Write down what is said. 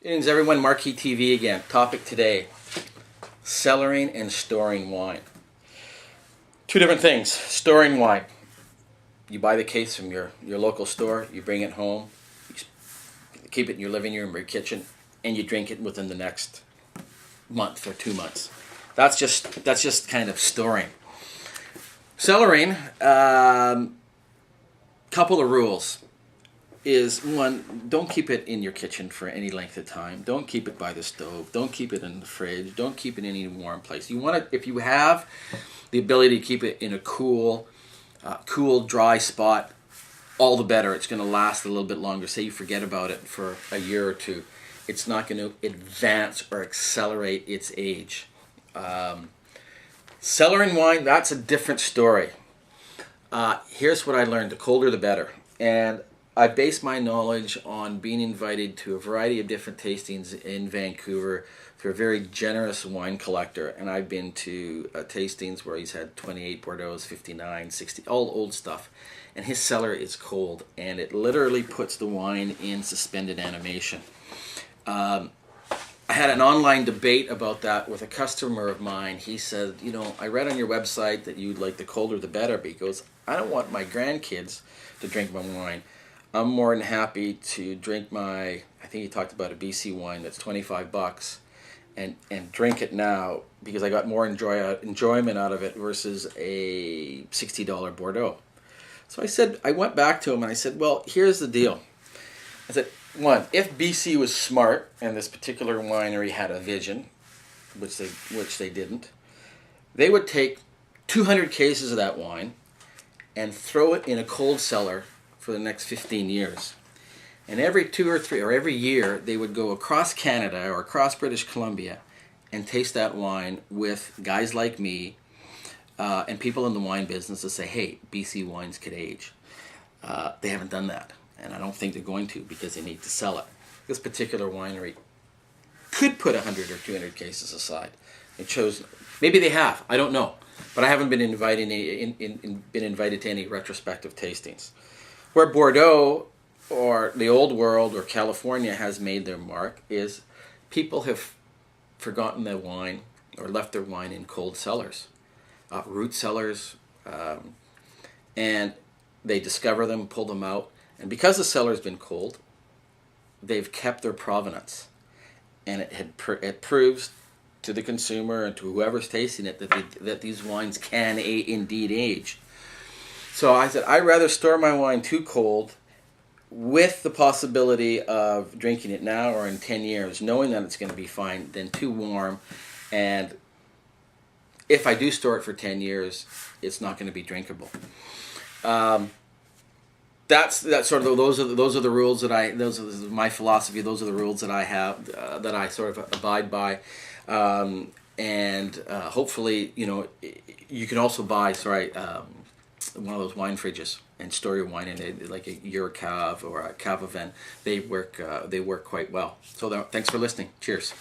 Greetings everyone, Marquis TV again. Topic today, cellaring and storing wine. Two different things. Storing wine. You buy the case from your local store, you bring it home, you keep it in your living room or your kitchen, and you drink it within the next month or 2 months. That's just kind of storing. Cellaring, couple of rules. Is one, don't keep it in your kitchen for any length of time. Don't keep it by the stove. Don't keep it in the fridge. Don't keep it in any warm place. You want to, if you have the ability to keep it in a cool, dry spot, all the better. It's going to last a little bit longer. Say you forget about it for a year or two, it's not going to advance or accelerate its age. Cellaring wine, that's a different story. Here's what I learned: the colder the better. And I base my knowledge on being invited to a variety of different tastings in Vancouver through a very generous wine collector. And I've been to tastings where he's had 28 Bordeaux, 59, 60, all old stuff. And his cellar is cold, and it literally puts the wine in suspended animation. I had an online debate about that with a customer of mine. He said, you know, I read on your website that you'd like the colder the better, because I don't want my grandkids to drink my wine. I'm more than happy to drink my, I think he talked about a BC wine that's $25 and drink it now, because I got more enjoyment out of it versus a $60 Bordeaux. So I went back to him and I said, well, here's the deal. I said, one, if BC was smart and this particular winery had a vision, which they didn't, they would take 200 cases of that wine and throw it in a cold cellar for the next 15 years. And every 2 or 3 or every year they would go across Canada or across British Columbia and taste that wine with guys like me and people in the wine business to say, hey, BC wines could age. They haven't done that, and I don't think they're going to, because they need to sell it. This particular winery could put 100 or 200 cases aside. They chose, maybe they have, I don't know, but I haven't been invited to any retrospective tastings. Where Bordeaux or the Old World or California has made their mark is people have forgotten their wine or left their wine in cold cellars, root cellars, and they discover them, pull them out, and because the cellar's been cold, they've kept their provenance, and it proves to the consumer and to whoever's tasting it that these wines can indeed age. So I said, I'd rather store my wine too cold with the possibility of drinking it now or in 10 years, knowing that it's going to be fine, than too warm. And if I do store it for 10 years, it's not going to be drinkable. That's sort of, those are the rules that those are my philosophy. Those are the rules that I have, that I sort of abide by. Hopefully, you know, you can also buy, one of those wine fridges and store your wine in it, like a Eurocave or a Cave Event. They work quite well. So thanks for listening. Cheers.